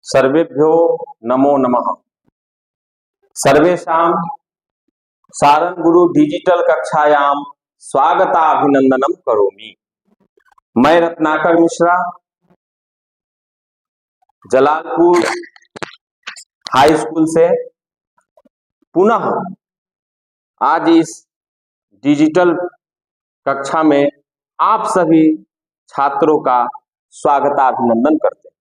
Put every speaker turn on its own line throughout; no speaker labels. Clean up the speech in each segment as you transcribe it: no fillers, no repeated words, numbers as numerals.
सर्वेभ्यो नमो नमः। सर्वेषां सारंग गुरु डिजिटल कक्षायां स्वागताभिनंदनम करोमि। मैं रत्नाकर मिश्रा जलालपुर हाई स्कूल से पुनः आज इस डिजिटल कक्षा में आप सभी छात्रों का स्वागताभिनंदन करते हैं।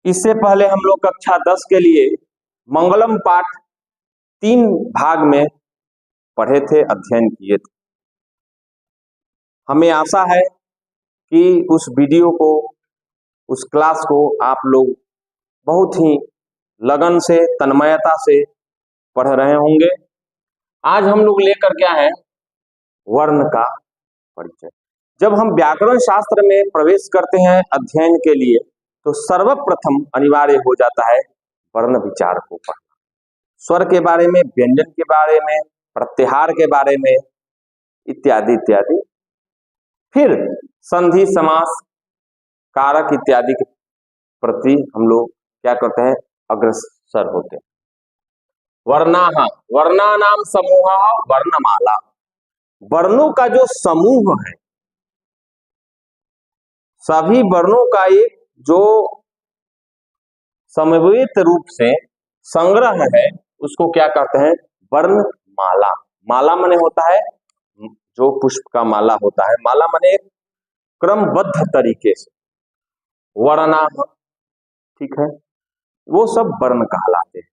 इससे पहले हम लोग कक्षा 10 के लिए मंगलम पाठ 3 भाग में पढ़े थे, अध्ययन किए थे। हमें आशा है कि उस वीडियो को, उस क्लास को आप लोग बहुत ही लगन से, तन्मयता से पढ़ रहे होंगे। आज हम लोग लेकर क्या है, वर्ण का परिचय। जब हम व्याकरण शास्त्र में प्रवेश करते हैं अध्ययन के लिए, तो सर्वप्रथम अनिवार्य हो जाता है वर्ण विचार को पढ़ना। स्वर के बारे में, व्यंजन के बारे में, प्रत्याहार के बारे में, इत्यादि इत्यादि। फिर संधि, समास, कारक इत्यादि के प्रति हम लोग क्या करते हैं, अग्रसर होते हैं। वर्णाः, वर्णानाम समूहः वर्णमाला। वर्णों का जो समूह है, सभी वर्णों का एक जो समवेत रूप से संग्रह है, उसको क्या कहते हैं, वर्णमाला। माला माने होता है जो पुष्प का माला होता है, माला माने क्रमबद्ध तरीके से। वर्णाः, ठीक है, वो सब वर्ण कहलाते हैं।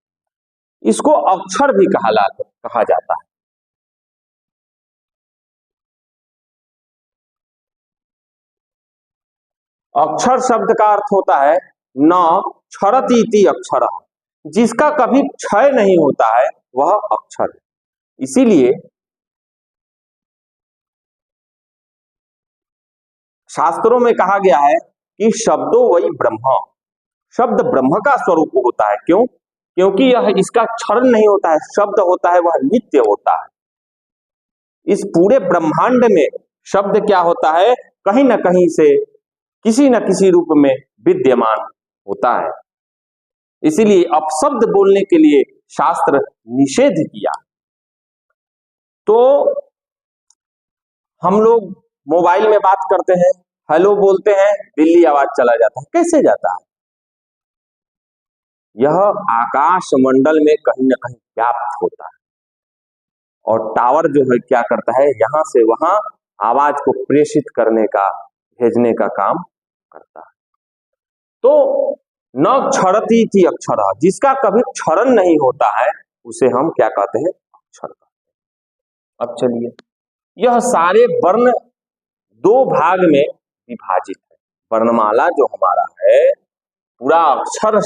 इसको अक्षर भी कहा जाता है। अक्षर शब्द का अर्थ होता है न क्षरति इति अक्षरः, जिसका कभी क्षय नहीं होता है वह अक्षर है। इसीलिए शास्त्रों में कहा गया है कि शब्दों वही ब्रह्म, शब्द ब्रह्म का स्वरूप होता है। क्यों? क्योंकि यह इसका क्षरण नहीं होता है, शब्द होता है वह नित्य होता है। इस पूरे ब्रह्मांड में शब्द क्या होता है, कहीं ना कहीं से किसी न किसी रूप में विद्यमान होता है। इसीलिए अपशब्द बोलने के लिए शास्त्र निषेध किया। तो हम लोग मोबाइल में बात करते हैं, हेलो बोलते हैं, दिल्ली आवाज चला जाता है। कैसे जाता है? यह आकाश मंडल में कहीं ना कहीं व्याप्त होता है, और टावर जो है क्या करता है, यहां से वहां आवाज को प्रेषित करने का, भेजने का काम करता है। तो न क्षरति इति अक्षरः, जिसका कभी क्षरण नहीं होता है उसे हम क्या कहते हैं, अक्षर कहते हैं। अब चलिए, यह सारे वर्ण 2 भाग में विभाजित है। वर्णमाला जो हमारा है, पूरा अक्षर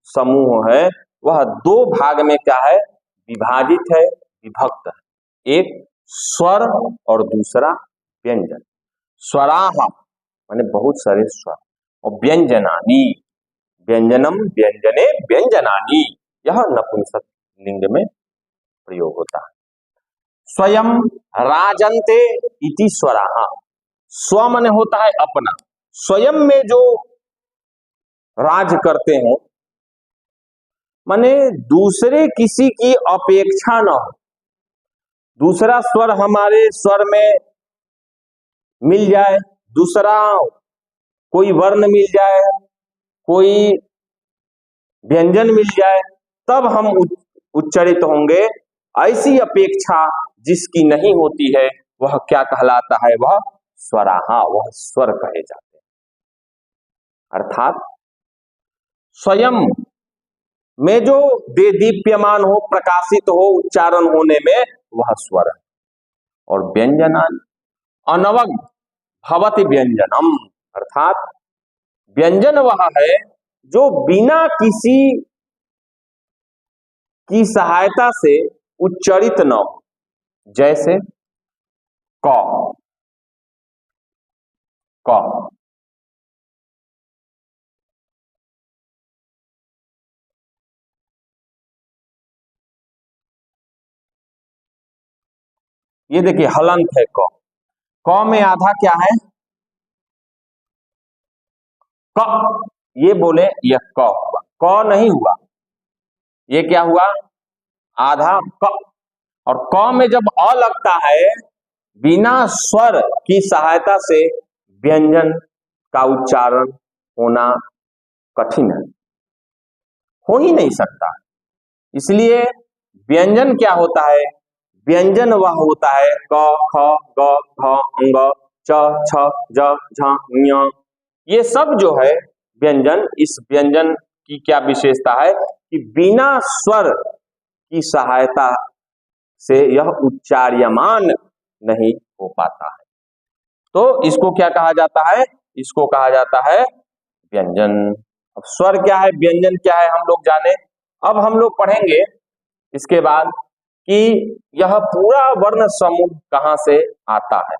समूह है, वह 2 भाग में क्या है, विभाजित है, विभक्त है। एक स्वर और दूसरा व्यंजन। स्वराः माने बहुत सारे स्वर, और व्यंजनानि, व्यंजनम व्यंजने व्यंजनानि, यह नपुंसक लिंग में प्रयोग होता है। स्वयं राजन्ते इति स्वराः, स्व माने होता है अपना, स्वयं में जो राज करते हो, माने दूसरे किसी की अपेक्षा न हो। दूसरा स्वर हमारे स्वर में मिल जाए, दूसरा कोई वर्ण मिल जाए, कोई व्यंजन मिल जाए, तब हम उच्चारित होंगे। ऐसी अपेक्षा जिसकी नहीं होती है वह क्या कहलाता है, वह स्वराः, वह स्वर कहे जाते हैं। अर्थात स्वयं में जो दीप्यमान हो, प्रकाशित हो, उच्चारण होने में, वह स्वर है। और व्यंजनानि अनवग भवति व्यंजनम, अर्थात व्यंजन वह है जो बिना किसी की सहायता से उच्चारित न हो। जैसे क, क, ये देखिए हलंत है क। क में आधा क्या है, क, ये बोले यह क हुआ, क नहीं हुआ, ये क्या हुआ, आधा क। और क में जब अ लगता है, बिना स्वर की सहायता से व्यंजन का उच्चारण होना कठिन है, हो ही नहीं सकता। इसलिए व्यंजन क्या होता है, व्यंजन वह होता है क ख ग घ अंग च छ ज झ ञ, ये सब जो है व्यंजन, इस व्यंजन की क्या विशेषता है कि बिना स्वर की सहायता से यह उच्चार्यमान नहीं हो पाता है। तो इसको क्या कहा जाता है, इसको कहा जाता है व्यंजन। अब स्वर क्या है, व्यंजन क्या है, हम लोग जाने। अब हम लोग पढ़ेंगे इसके बाद कि यह पूरा वर्ण समूह कहां से आता है।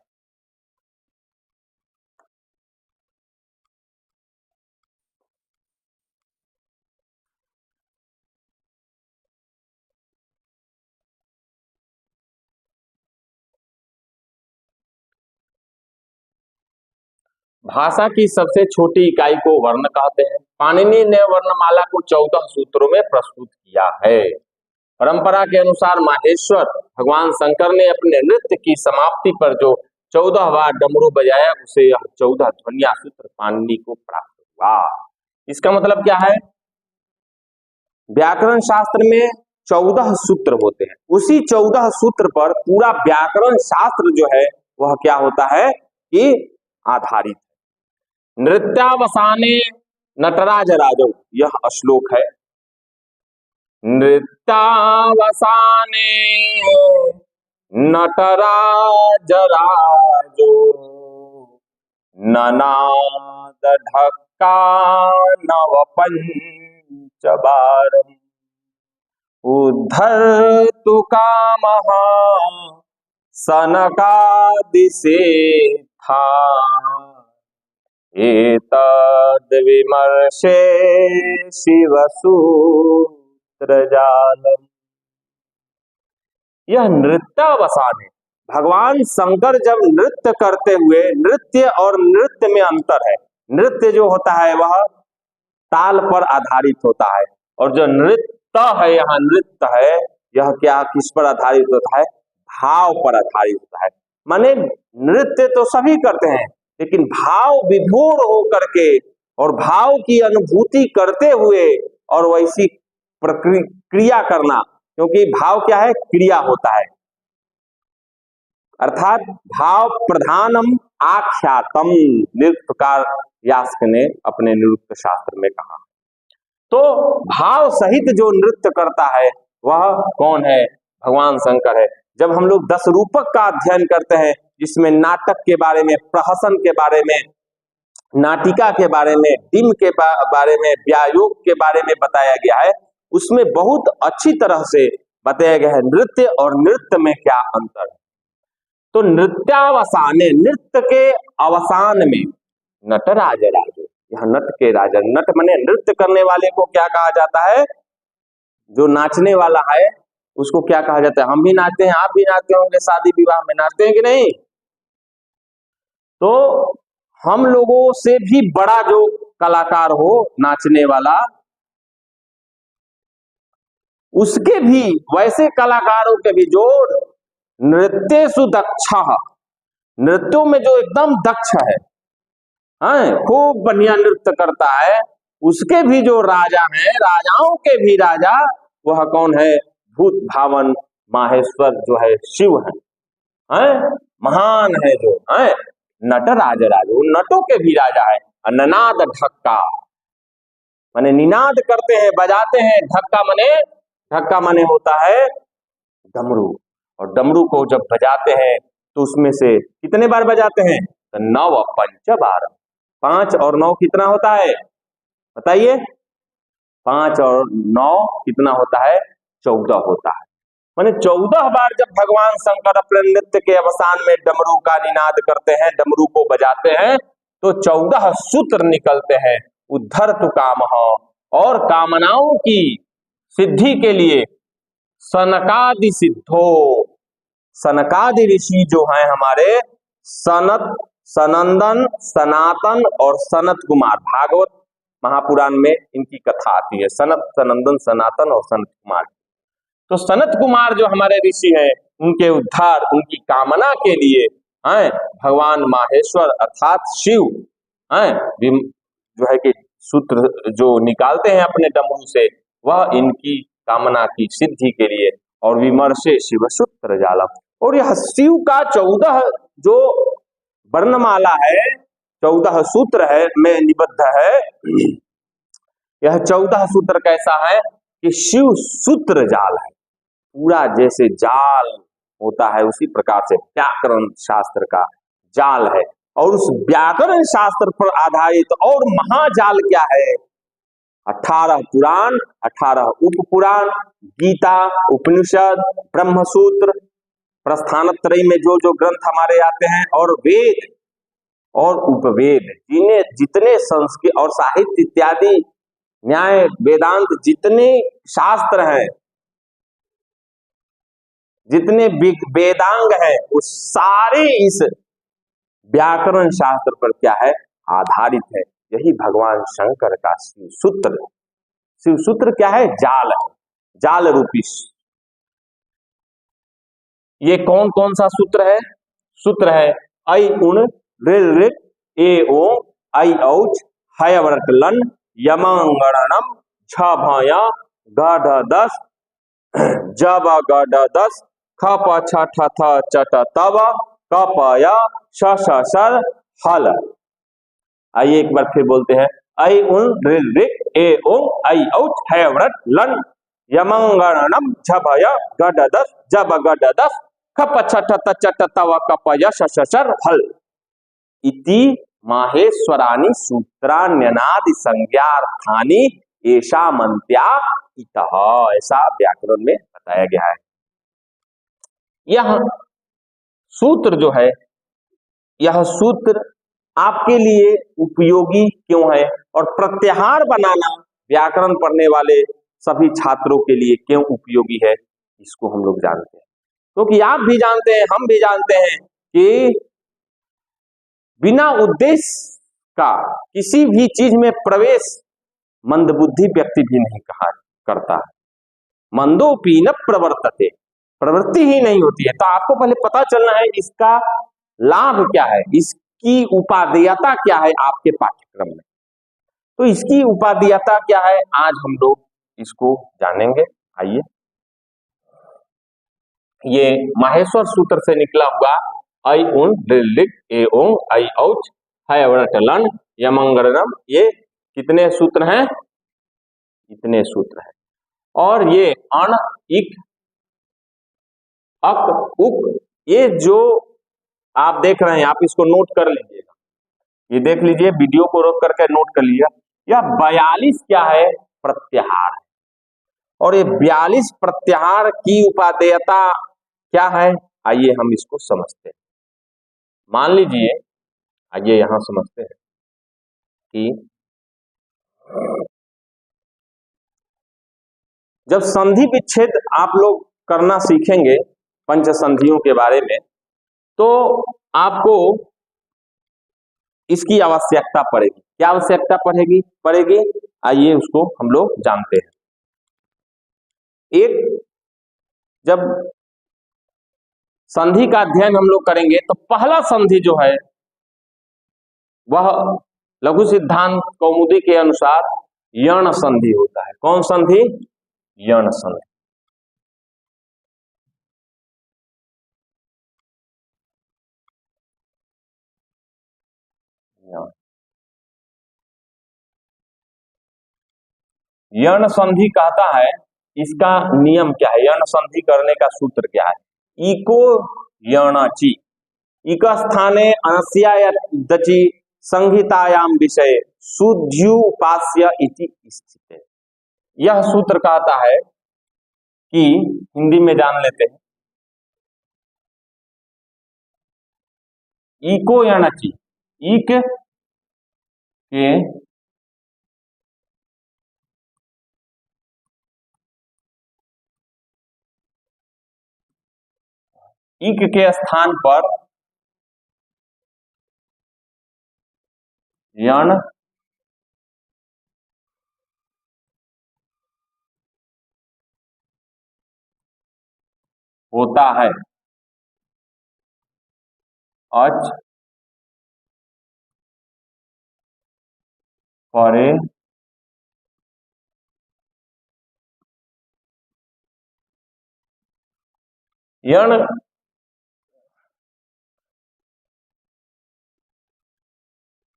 भाषा की सबसे छोटी इकाई को वर्ण कहते हैं। पाणिनि ने वर्णमाला को 14 सूत्रों में प्रस्तुत किया है। परंपरा के अनुसार माहेश्वर भगवान शंकर ने अपने नृत्य की समाप्ति पर जो 14 बार डमरू बजाया, उसे यह 14 ध्वनिया सूत्र पाणिनि को प्राप्त हुआ। इसका मतलब क्या है, व्याकरण शास्त्र में 14 सूत्र होते हैं, उसी 14 सूत्र पर पूरा व्याकरण शास्त्र जो है वह क्या होता है कि आधारित। नृत्यावसाने नटराज राजो, यह श्लोक है। नृत्यावसाने नटराज राजो ननाद ढक्का नव पंचबारम उद्धर्तु कामः सनकादिसे था एतद् विमर्शे शिवसूत्रजालम्। यह नृत्यावसान है। भगवान शंकर जब नृत्य करते हुए, नृत्य और नृत्य में अंतर है। नृत्य जो होता है वह ताल पर आधारित होता है, और जो नृत्य है, यहाँ नृत्य है, यह क्या किस पर आधारित होता है, भाव पर आधारित होता है। माने नृत्य तो सभी करते हैं, लेकिन भाव विभोर होकर के और भाव की अनुभूति करते हुए और वैसी क्रिया करना, क्योंकि भाव क्या है, क्रिया होता है, अर्थात भाव प्रधानम आख्यातम, नृत्यकार यास्क ने अपने नृत्य शास्त्र में कहा। तो भाव सहित जो नृत्य करता है वह कौन है, भगवान शंकर है। जब हम लोग 10 रूपक का अध्ययन करते हैं, जिसमें नाटक के बारे में, प्रहसन के बारे में, नाटिका के बारे में, डिम के बारे में, व्यायोग के बारे में बताया गया है, उसमें बहुत अच्छी तरह से बताया गया है नृत्य और नृत्य में क्या अंतर है। तो नृत्यावसाने, नृत्य के अवसान में नटराज राजो, यह नट के राजा, नट माने नृत्य करने वाले को क्या कहा जाता है, जो नाचने वाला है उसको क्या कहा जाता है। हम भी नाचते हैं, आप भी नाचते होंगे, शादी विवाह में नाचते हैं कि नहीं। तो हम लोगों से भी बड़ा जो कलाकार हो नाचने वाला, उसके भी, वैसे कलाकारों के भी जो नृत्येषु दक्ष, नृत्यों में जो एकदम दक्ष है, खूब बढ़िया नृत्य करता है, उसके भी जो राजा हैं, राजाओं के भी राजा, वह कौन है, भूत भावन माहेश्वर जो है शिव है, महान है जो है नटराज राज, वो नटों के भी राजा है। ननाद ढक्का माने निनाद करते हैं, बजाते हैं। ढक्का माने होता है डमरू, और डमरू को जब बजाते हैं तो उसमें से कितने बार बजाते हैं, तो 9 पंचबार। 5 और 9 कितना होता है बताइए, 5 और 9 कितना होता है, 14 होता है। माने 14 बार जब भगवान शंकर अपने नृत्य के अवसान में डमरू का निनाद करते हैं, डमरू को बजाते हैं, तो 14 सूत्र निकलते हैं। उद्धर्तु कामः, और कामनाओं की सिद्धि के लिए सनकादि सिद्धो, सनकादि ऋषि जो हैं हमारे, सनत, सनंदन, सनातन और सनत कुमार, भागवत महापुराण में इनकी कथा आती है, सनत, सनंदन, सनातन और सनत कुमार। तो सनत कुमार जो हमारे ऋषि हैं, उनके उद्धार, उनकी कामना के लिए हैं भगवान माहेश्वर अर्थात शिव हैं जो है कि सूत्र जो निकालते हैं अपने डमरू से, वह इनकी कामना की सिद्धि के लिए। और विमर्शे शिव सूत्र जालम, और यह शिव का 14 जो वर्णमाला है, 14 सूत्र है में निबद्ध है। यह 14 सूत्र कैसा है कि शिव सूत्र जाल है, पूरा जैसे जाल होता है उसी प्रकार से व्याकरण शास्त्र का जाल है। और उस व्याकरण शास्त्र पर आधारित और महाजाल क्या है? 18 पुराण, 18 उपपुराण, गीता, उपनिषद, ब्रह्मसूत्र, प्रस्थानत्रयी में जो जो ग्रंथ हमारे आते हैं, और वेद और उपवेद, जिन्हें जितने संस्कृत और साहित्य इत्यादि न्याय वेदांत जितने शास्त्र हैं, जितने वेदांग हैं, वो सारे इस व्याकरण शास्त्र पर क्या है? आधारित है। यही भगवान शंकर का शिव सूत्र। शिव सूत्र क्या है? जाल है, जाल रूपी। ये कौन कौन सा सूत्र है? सूत्र है ऐ उण ऋ ऋ ए ओ ऐ औच हय व्रत लन यमंगणनम छ भय ग ढ दस ज ब ग ड दस ख प छ ठ थ च ट तव क प य श श सर हल। आइए एक बार फिर बोलते हैं। ऐ उण ऋ ऋ ए ओ ऐ औच हय व्रत लन यमंगणनम छ भय ग ढ दस ज ब ग ड दस ख प छ ठ थ च ट तव क प य श श सर हल। इति माहेश्वराणि सूत्राण्यनादि संज्ञार्थानि एषा मंत्या इतः, ऐसा व्याकरण में बताया गया है। यह सूत्र जो है, यह सूत्र आपके लिए उपयोगी क्यों है और प्रत्याहार बनाना व्याकरण पढ़ने वाले सभी छात्रों के लिए क्यों उपयोगी है, इसको हम लोग जानते हैं। क्योंकि आप भी जानते हैं, हम भी जानते हैं कि बिना उद्देश्य का किसी भी चीज में प्रवेश मंदबुद्धि व्यक्ति भी नहीं कहा करता है। मंदोपी न प्रवर्तते, प्रवृत्ति ही नहीं होती है। तो आपको पहले पता चलना है इसका लाभ क्या है, इसकी उपादेयता क्या है आपके पाठ्यक्रम में। तो इसकी उपादेयता क्या है, आज हम लोग इसको जानेंगे। आइए, ये माहेश्वर सूत्र से निकला हुआ ऐ उण ऋ ऋ ए ओं ऐ औच हय व्रत लन यमंगणनम, ये कितने सूत्र हैं? इतने सूत्र हैं। और ये अण, इक, अक, उक, ये जो आप देख रहे हैं, आप इसको नोट कर लीजिएगा। ये देख लीजिए, वीडियो को रोक करके नोट कर लीजिए। यह 42 क्या है? प्रत्याहार है। और ये 42 प्रत्याहार की उपादेयता क्या है? आइए हम इसको समझते हैं। मान लीजिए, आइए यहां समझते हैं कि जब संधि विच्छेद आप लोग करना सीखेंगे पंच संधियों के बारे में, तो आपको इसकी आवश्यकता पड़ेगी। क्या आवश्यकता पड़ेगी? आइए उसको हम लोग जानते हैं। एक, जब संधि का अध्ययन हम लोग करेंगे तो पहला संधि जो है वह लघु सिद्धांत कौमुदी के अनुसार यण संधि होता है। कौन संधि? यण संधि। यण संधि कहता है, इसका नियम क्या है? यण संधि करने का सूत्र क्या है? इको यणचि, इक स्थाने अनस्या दचि संहितायाम विषय शुद्ध्युपास्य इति स्थिते। यह सूत्र कहता है कि, हिंदी में जान लेते हैं, इको यणचि, इक के इक के स्थान पर यण होता है, अच परे यण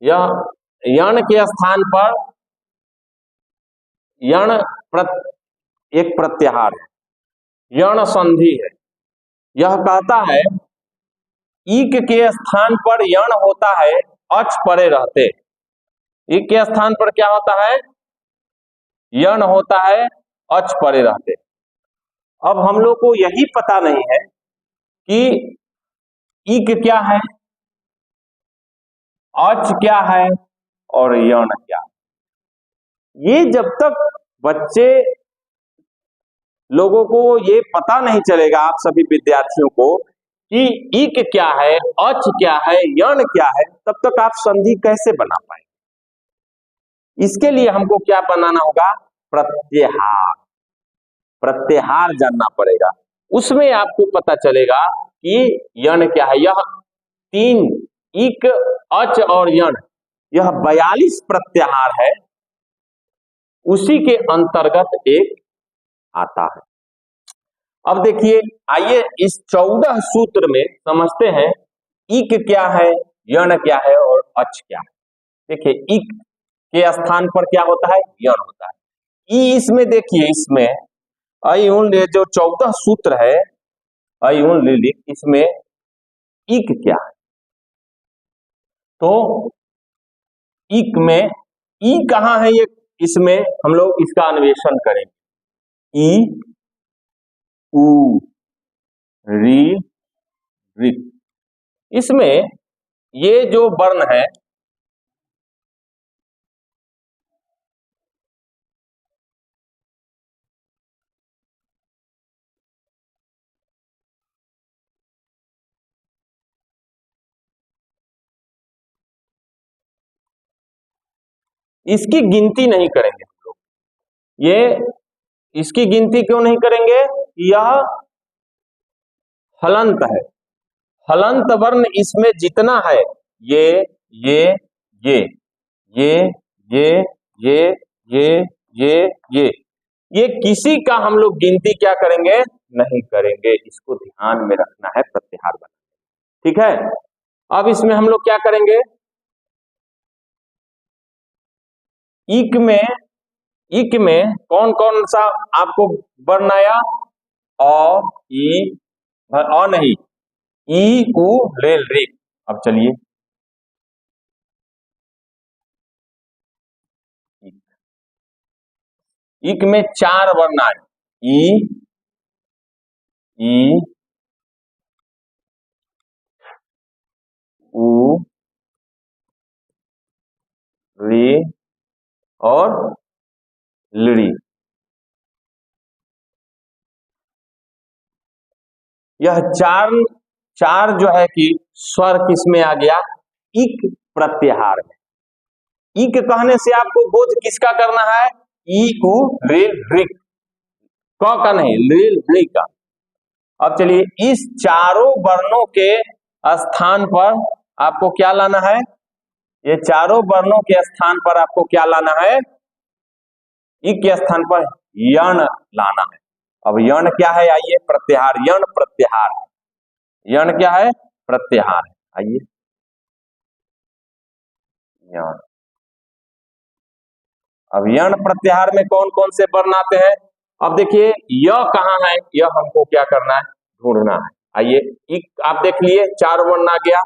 यह यण के स्थान पर यण एक प्रत्याहार है, यण संधि है। यह कहता है इक के स्थान पर यण होता है अच परे रहते। इक के स्थान पर क्या होता है? यण होता है अच परे रहते। अब हम लोग को यही पता नहीं है कि इक क्या है, अच क्या है और यण क्या है। ये जब तक बच्चे लोगों को ये पता नहीं चलेगा, आप सभी विद्यार्थियों को, कि इक क्या है, अच क्या है, यण क्या है, तब तक आप संधि कैसे बना पाएंगे। इसके लिए हमको क्या बनाना होगा? प्रत्याहार। प्रत्याहार जानना पड़ेगा, उसमें आपको पता चलेगा कि यण क्या है। यह तीन, इक, अच और यण, यह 42 प्रत्याहार है, उसी के अंतर्गत एक आता है। अब देखिए, आइए इस 14 सूत्र में समझते हैं इक क्या है, यण क्या है और अच क्या है। देखिए, इक के स्थान पर क्या होता है? यण होता है। ई इसमें देखिए, इसमें अयुन, ये जो 14 सूत्र है अयुन लिलिक, इसमें इक क्या है? तो इक में ई कहां है? ये इसमें हम लोग इसका अन्वेषण करेंगे। ई, उ, री, ऋ। इसमें ये जो वर्ण है, इसकी गिनती नहीं करेंगे हम लोग। ये इसकी गिनती क्यों नहीं करेंगे? यह हलंत है। हलंत वर्ण इसमें जितना है, ये ये ये ये ये ये ये ये ये ये किसी का हम लोग गिनती क्या करेंगे? नहीं करेंगे। इसको ध्यान में रखना है प्रत्याहार बना, ठीक है। अब इसमें हम लोग क्या करेंगे? इक में कौन कौन सा आपको वर्ण आया? अ, ई, अ नहीं, ई, उ, रेल, रे। अब चलिए, इक में 4 वर्ण आए, ई, ई, उ, रे और लड़ी। यह चार जो है कि स्वर किसमें आ गया? इक प्रत्याहार में। इक कहने से आपको बोध किसका करना है? ई, उ, रे, ऋ। क का नहीं, ऋ का। अब चलिए, इस चारों वर्णों के स्थान पर आपको क्या लाना है? ये चारों वर्णों के स्थान पर आपको क्या लाना है? इक के स्थान पर यण लाना है। अब यण क्या है? आइए, प्रत्याहार, यण प्रत्याहार। यण क्या है? प्रत्याहार है। आइए, यण। अब यण प्रत्याहार में कौन कौन से वर्ण आते हैं? अब देखिए, य कहां है? यह हमको क्या करना है? ढूंढना है। आइए, इक आप देख लिए, 4 वर्ण आ गया।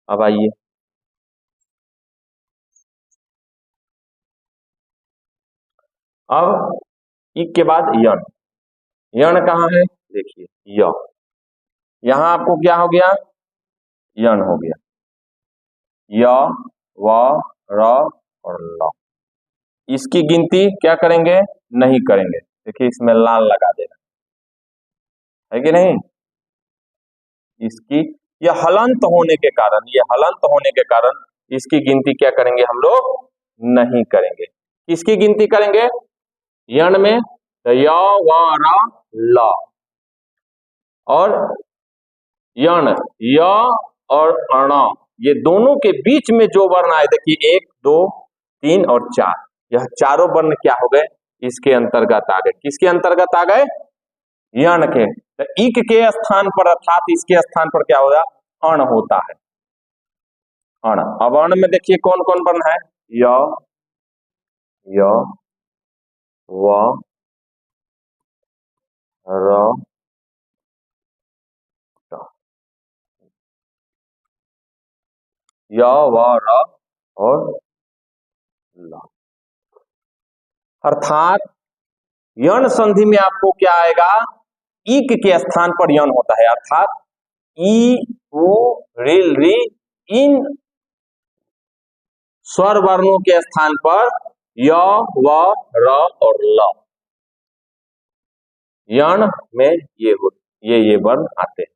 अब आइए, अब इक के बाद यण। यण कहां है? देखिए, य। यहां आपको क्या हो गया? यण हो गया। य, व, र और ल। इसकी गिनती क्या करेंगे? नहीं करेंगे। देखिए, इसमें लाल लगा देना है कि नहीं। इसकी, यह हलंत होने के कारण, ये हलंत होने के कारण इसकी गिनती क्या करेंगे? हम लोग नहीं करेंगे। किसकी गिनती करेंगे? यण में य, व, र, ल। और यण, य और अण, ये दोनों के बीच में जो वर्ण आए, देखिए 1 2 3 और 4, यह चारों वर्ण क्या हो गए, इसके अंतर्गत आ गए। किसके अंतर्गत आ गए? यण के। तो इक के स्थान पर अर्थात इसके स्थान पर क्या होगा? अण होता है, अण। अब अण में देखिए कौन कौन वर्ण है? य, य, व, र, ट। य, व, र और ल। अर्थात यण संधि में आपको क्या आएगा? इक के स्थान पर यण होता है, अर्थात ई, उ, रिल, री, इन स्वर वर्णों के स्थान पर य, व, र और ल, यण में ये वर्ण आते हैं।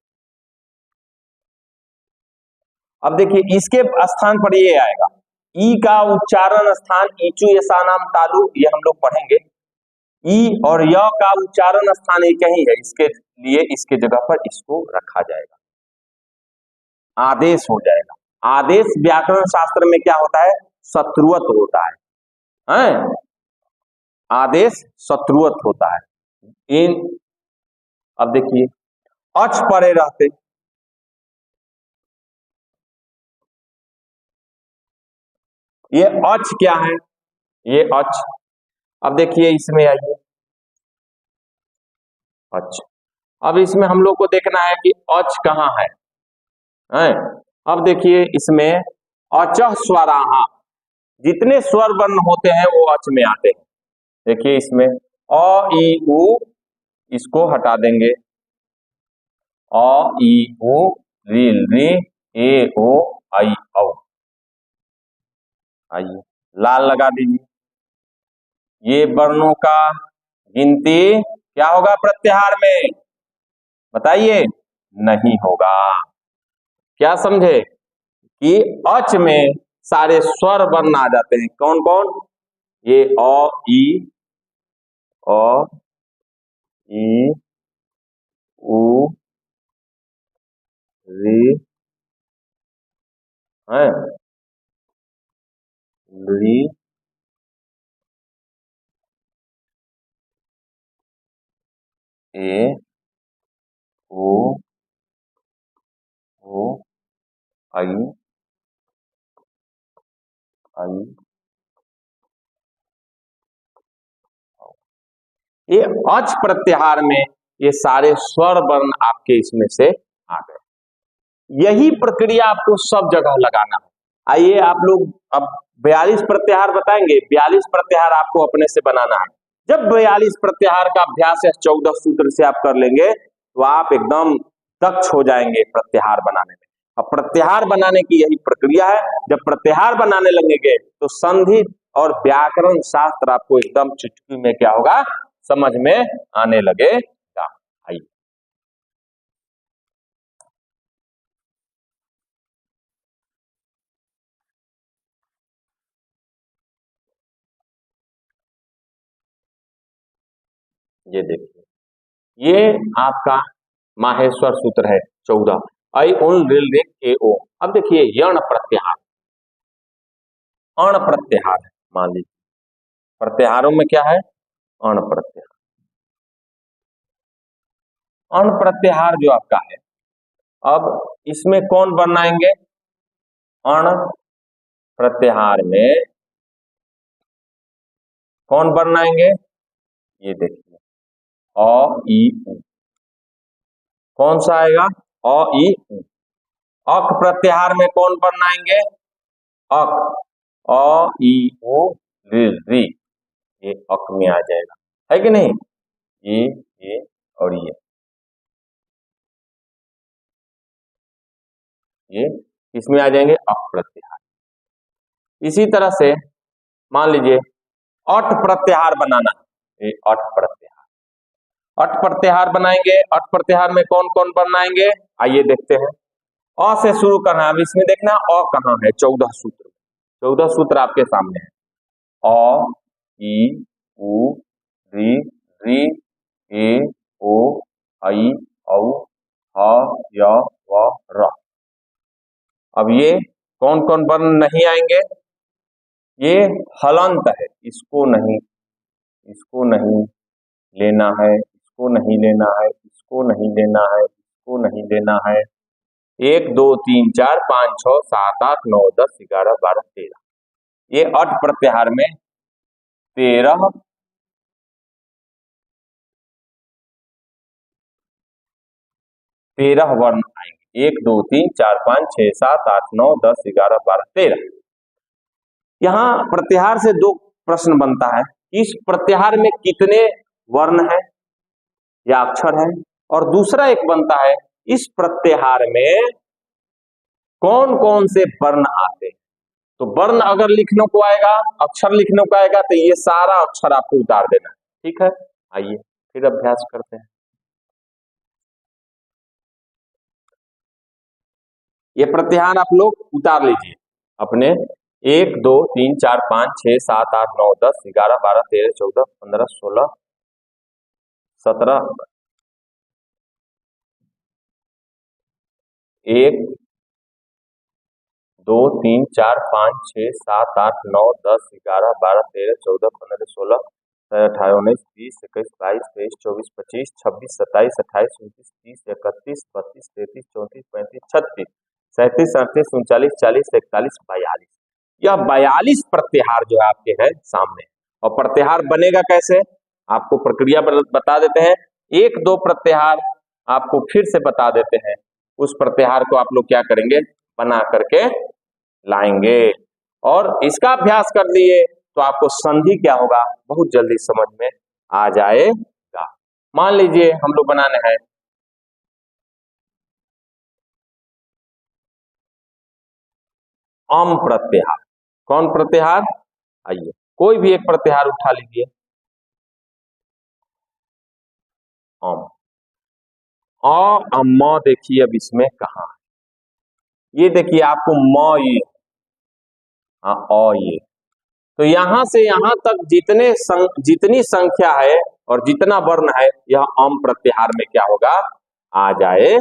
अब देखिए इसके स्थान पर ये आएगा, ई का उच्चारण स्थान ईचु यसा नाम तालु, ये हम लोग पढ़ेंगे। ई और य का उच्चारण स्थान एक ही है, इसके लिए इसके जगह पर इसको रखा जाएगा, आदेश हो जाएगा। आदेश व्याकरण शास्त्र में क्या होता है? शत्रुवत होता है? आदेश शत्रुवत होता है। इन, अब देखिए अच परे रहते, ये अच क्या है? ये अच। अब देखिए इसमें आइए अच। अब इसमें हम लोग को देखना है कि अच कहाँ है? अब देखिए इसमें अचः स्वराहा, जितने स्वर वर्ण होते हैं वो अच में आते हैं। देखिए इसमें अ ई उ, इसको हटा देंगे, अ ई उ, रील री, ए ओ आई औ। आइए लाल लगा दीजिए। ये वर्णों का गिनती क्या होगा प्रत्याहार में? बताइए। नहीं होगा। क्या समझे? कि अच में सारे स्वर वर्ण आ जाते हैं। कौन कौन? ये अ ई, अ ई उ, री, है री, ए ओ ओ आई आई। ये अच प्रत्याहार में ये सारे स्वर वर्ण आपके इसमें से आ गए। यही प्रक्रिया आपको सब जगह लगाना है। आइए आप लोग अब 42 प्रत्याहार बताएंगे। 42 प्रत्याहार आपको अपने से बनाना है। जब 42 प्रत्याहार का अभ्यास 14 सूत्र से आप कर लेंगे तो आप एकदम दक्ष हो जाएंगे प्रत्याहार बनाने में। अब प्रत्याहार बनाने की यही प्रक्रिया है। जब प्रत्याहार बनाने लगेंगे तो संधि और व्याकरण शास्त्र आपको एकदम चुटकी में क्या होगा? समझ में आने लगेगा। आइए ये देखिए, ये आपका माहेश्वर सूत्र है 14, आई उन रिल रिक ए ओ। अब देखिए यण प्रत्याहार, अण प्रत्याहार है। मान लीजिए प्रत्याहारों में क्या है? अण प्रत्याहार। अण प्रत्याहार जो आपका है, अब इसमें कौन वर्ण आएंगे? अण प्रत्याहार में कौन वर्ण आएंगे? ये देखिए अ ई उ। कौन सा आएगा? अ ई उ। अक प्रत्याहार में कौन वर्ण आएंगे? अक, अ ई उ री, ये अक में आ जाएगा, है कि नहीं? ये और ये इसमें आ जाएंगे अक प्रत्याहार। इसी तरह से मान लीजिए अट प्रत्याहार बनाना है। ये अट प्रत्याहार, अट प्रत्याहार बनाएंगे। अट प्रत्याहार में कौन कौन बनाएंगे? आइए देखते हैं। अ से शुरू करना है। अब इसमें देखना अ कहाँ है? 14 सूत्र, 14 सूत्र आपके सामने है। अ ई उ री, री ए ओ आई औ ह, य, व, र। अब ये कौन कौन वर्ण नहीं आएंगे? ये हलंत है, इसको नहीं लेना है, इसको नहीं लेना है, इसको नहीं लेना है, इसको नहीं लेना है। 1 2 3 4 5 6 7 8 9 10 11 12 13, ये अट प्रत्याहार में 13 वर्ण आएंगे। 1 2 3 4 5 6 7 8 9 10 11 12 13। यहाँ प्रत्याहार से दो प्रश्न बनता है, इस प्रत्याहार में कितने वर्ण है या अक्षर है, और दूसरा एक बनता है इस प्रत्याहार में कौन कौन से वर्ण आते हैं। तो वर्ण अगर लिखने को आएगा, अक्षर लिखने को आएगा, तो ये सारा अक्षर आपको उतार देना है। ठीक है, आइए फिर अभ्यास करते हैं। ये प्रत्याहार आप लोग उतार लीजिए अपने 1 2 3 4 5 6 7 8 9 10 11 12 13 14 15 16 17 1 2 3 4 5 6 7 8 9 10 11 12 13 14 15 16 17 18 19 20 21 22 23 24 25 26 27 28 29 30 31 32 33 34 35 36 37 38 39 40 41 42, यह 42 प्रत्याहार जो है आपके है सामने। और प्रत्याहार बनेगा कैसे, आपको प्रक्रिया बता देते हैं। 1 2 प्रत्याहार आपको फिर से बता देते हैं, उस प्रत्याहार को आप लोग क्या करेंगे, बना करके लाएंगे। और इसका अभ्यास कर लिए तो आपको संधि क्या होगा बहुत जल्दी समझ में आ जाएगा। मान लीजिए हम लोग बनाने हैं अम प्रत्याहार। कौन प्रत्याहार? आइए कोई भी एक प्रत्याहार उठा लीजिए। अम, म देखिए अब इसमें कहा है, ये देखिए आपको म ये ये, तो यहां से यहां तक जितनी संख्या है और जितना वर्ण है यह अम प्रत्याहार में क्या होगा, आ जाए।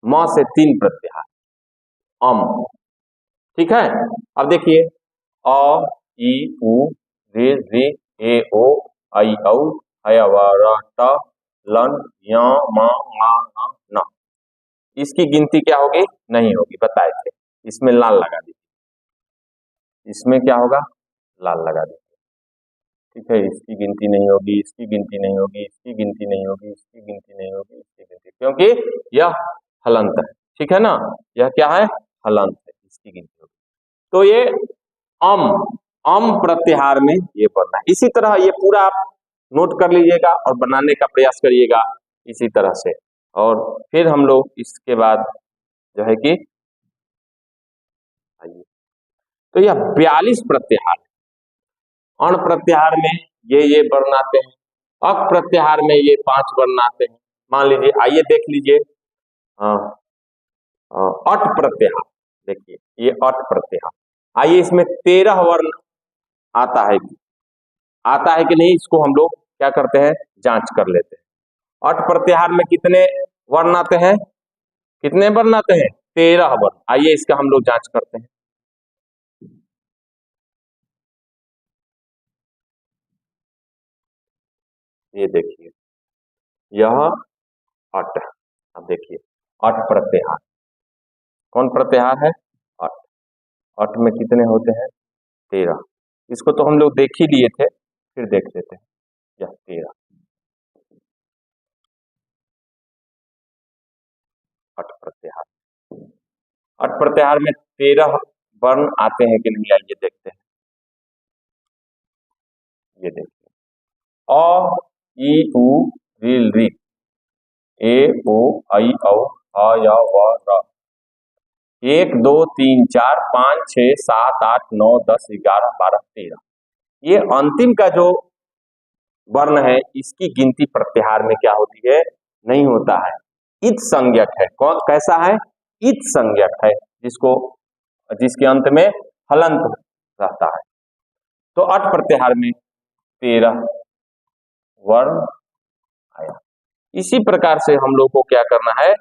म से 3 प्रत्याहार अम। ठीक है, अब देखिए अ इ उ ऋ ऋ ए ओ ऐ औ है व र ट लन य म ङ न। इसकी गिनती क्या होगी, नहीं होगी, बताए थे। इसमें लाल लगा दीजिए, इसमें क्या होगा, लाल लगा दीजिए। ठीक है, इसकी गिनती नहीं होगी, इसकी गिनती नहीं होगी, इसकी गिनती नहीं होगी, इसकी गिनती नहीं होगी, इसकी गिनती, क्योंकि यह हलंत है। ठीक है ना, यह क्या है, हलंत है, इसकी गिनती होगी। तो ये अम प्रत्याहार में ये पढ़ना है। इसी तरह ये पूरा आप नोट कर लीजिएगा और बनाने का प्रयास करिएगा इसी तरह से। और फिर हम लोग इसके बाद जो है कि आइए, तो यह 42 प्रत्याहार। अण प्रत्याहार में ये वर्ण आते हैं, अक प्रत्याहार में ये 5 वर्ण आते हैं। मान लीजिए, आइए देख लीजिए अट प्रत्याहार। देखिए ये अट प्रत्याहार, आइए इसमें 13 वर्ण आता है कि नहीं, इसको हम लोग क्या करते हैं, जांच कर लेते हैं। अट प्रत्याहार में कितने वर्ण आते हैं, कितने वर्ण आते हैं, 13 वर्ण। आइए इसका हम लोग जांच करते हैं। ये देखिए यह अट, अब देखिए अट प्रत्याहार, कौन प्रत्याहार है, अट। अट में कितने होते हैं, 13। इसको तो हम लोग देख ही लिए थे, फिर देख लेते हैं। यह 13 अट प्रत्याहार। अट प्रत्याहार में 13 वर्ण आते हैं कि नहीं, आइए देखते हैं। ये देखिए अ इ उ ऋ ए ओ ऐ औ ह य व र। 1 2 3 4 5 6 7 8 9 10 11 12 13, ये अंतिम का जो वर्ण है इसकी गिनती प्रत्याहार में क्या होती है, नहीं होता है। इत संज्ञक है। कौन कैसा है, इत संज्ञक है, जिसके अंत में हलंत रहता है। तो अट प्रत्याहार में 13 वर्ण आया। इसी प्रकार से हम लोग को क्या करना है,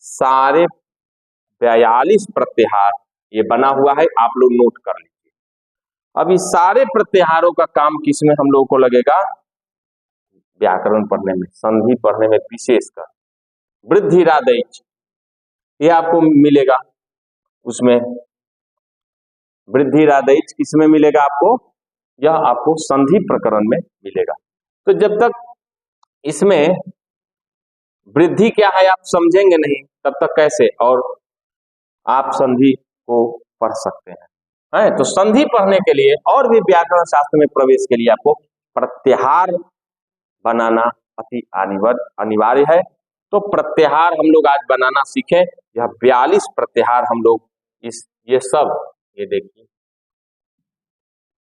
सारे 42 प्रत्याहार ये बना हुआ है, आप लोग नोट कर लीजिए। अब इस सारे प्रत्याहारों का काम किसमें हम लोगों को लगेगा, व्याकरण पढ़ने में, संधि पढ़ने में, विशेषकर वृद्धिरादैच ये आपको मिलेगा। उसमें वृद्धिरादैच किसमें मिलेगा आपको, यह आपको संधि प्रकरण में मिलेगा। तो जब तक इसमें वृद्धि क्या है आप समझेंगे नहीं, तब तक कैसे और आप संधि को पढ़ सकते हैं। तो संधि पढ़ने के लिए और भी व्याकरण शास्त्र में प्रवेश के लिए आपको प्रत्याहार बनाना अति अनिवार्य है। तो प्रत्याहार हम लोग आज बनाना सीखें। यह 42 प्रत्याहार हम लोग ये सब, ये देखिए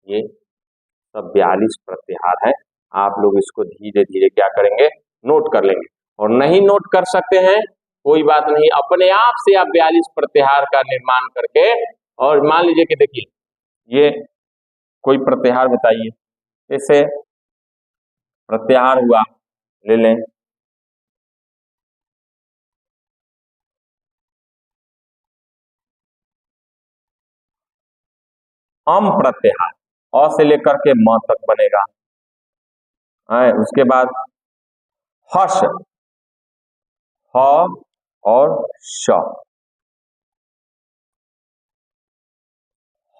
ये सब 42 प्रत्याहार है। आप लोग इसको धीरे धीरे क्या करेंगे, नोट कर लेंगे। और नहीं नोट कर सकते हैं कोई बात नहीं, अपने आप से आप 42 प्रत्याहार का निर्माण करके, और मान लीजिए कि देखिए ये कोई प्रत्याहार बताइए, जैसे प्रत्याहार हुआ, ले लें अम प्रत्याहार, अ से लेकर के म तक बनेगा। उसके बाद हर्ष, ह और श,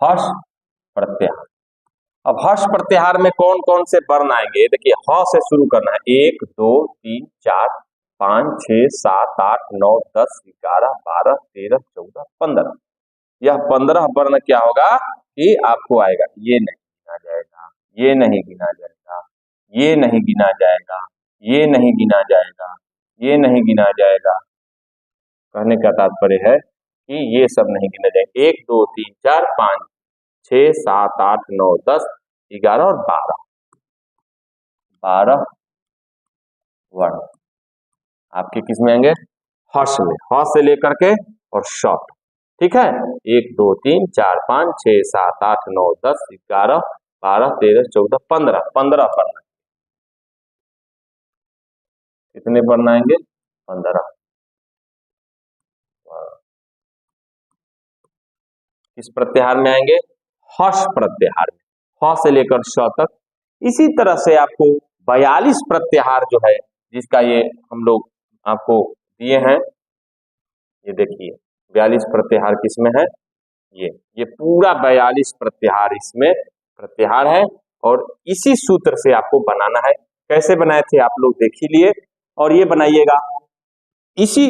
हर्ष प्रत्याहार। अब हर्ष प्रत्याहार में कौन कौन से वर्ण आएंगे, देखिए ह से शुरू करना है, 1 2 3 4 5 6 7 8 9 10 11 12 13 14 15। यह 15 वर्ण क्या होगा कि आपको आएगा, ये नहीं गिना जाएगा, ये नहीं गिना जाएगा, ये नहीं गिना जाएगा, ये नहीं गिना जाएगा, ये नहीं गिना जाएगा। कहने का तात्पर्य है कि ये सब नहीं गिना जाएगा। 1 2 3 4 5 6 7 8 9 10 11 और 12 वर्ण आपके किस में आएंगे, हर्ष में, ह से लेकर के और श। ठीक है, 1 2 3 4 5 6 7 8 9 10 11 12 13 14 15 15 वर्ण। कितने वर्ण आएंगे, 15। किस प्रत्याहार में आएंगे, हर्ष प्रत्याहार में, ह से लेकर श तक। इसी तरह से आपको 42 प्रत्याहार जो है, जिसका ये हम लोग आपको दिए हैं, ये देखिए 42 प्रत्याहार किसमें है, ये पूरा 42 प्रत्याहार इसमें प्रत्याहार है। और इसी सूत्र से आपको बनाना है। कैसे बनाए थे आप लोग देख ही लिए, और ये बनाइएगा। इसी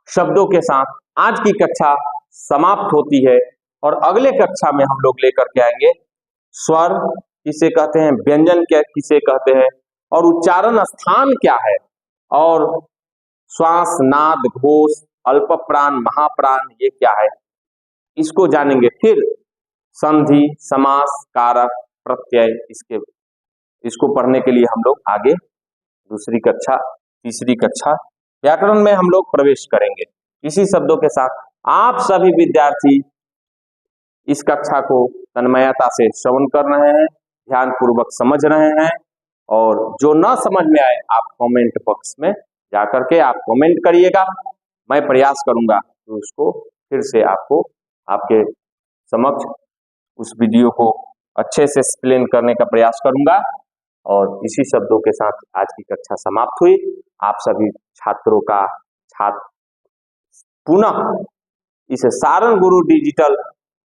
शब्दों के साथ आज की कक्षा समाप्त होती है, और अगले कक्षा में हम लोग लेकर के आएंगे स्वर किसे कहते हैं, व्यंजन क्या किसे कहते हैं, और उच्चारण स्थान क्या है, और श्वास नाद घोष अल्प प्राण महाप्राण ये क्या है, इसको जानेंगे। फिर संधि समास कारक प्रत्यय, इसको पढ़ने के लिए हम लोग आगे दूसरी कक्षा तीसरी कक्षा व्याकरण में हम लोग प्रवेश करेंगे। इसी शब्दों के साथ आप सभी विद्यार्थी इस कक्षा को तन्मयता से श्रवण कर रहे हैं, ध्यान पूर्वक समझ रहे हैं, और जो ना समझ में आए आप कमेंट बॉक्स में जाकर के आप कमेंट करिएगा। मैं प्रयास करूंगा तो उसको फिर से आपको आपके समक्ष उस वीडियो को अच्छे से एक्सप्लेन करने का प्रयास करूंगा। और इसी शब्दों के साथ आज की कक्षा समाप्त हुई। आप सभी छात्रों का पुनः इस सारण गुरु डिजिटल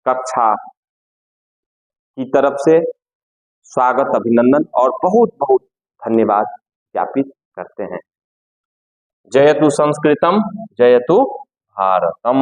कक्षा की तरफ से स्वागत अभिनंदन और बहुत बहुत धन्यवाद ज्ञापित करते हैं। जयतु संस्कृतम जयतु भारतम।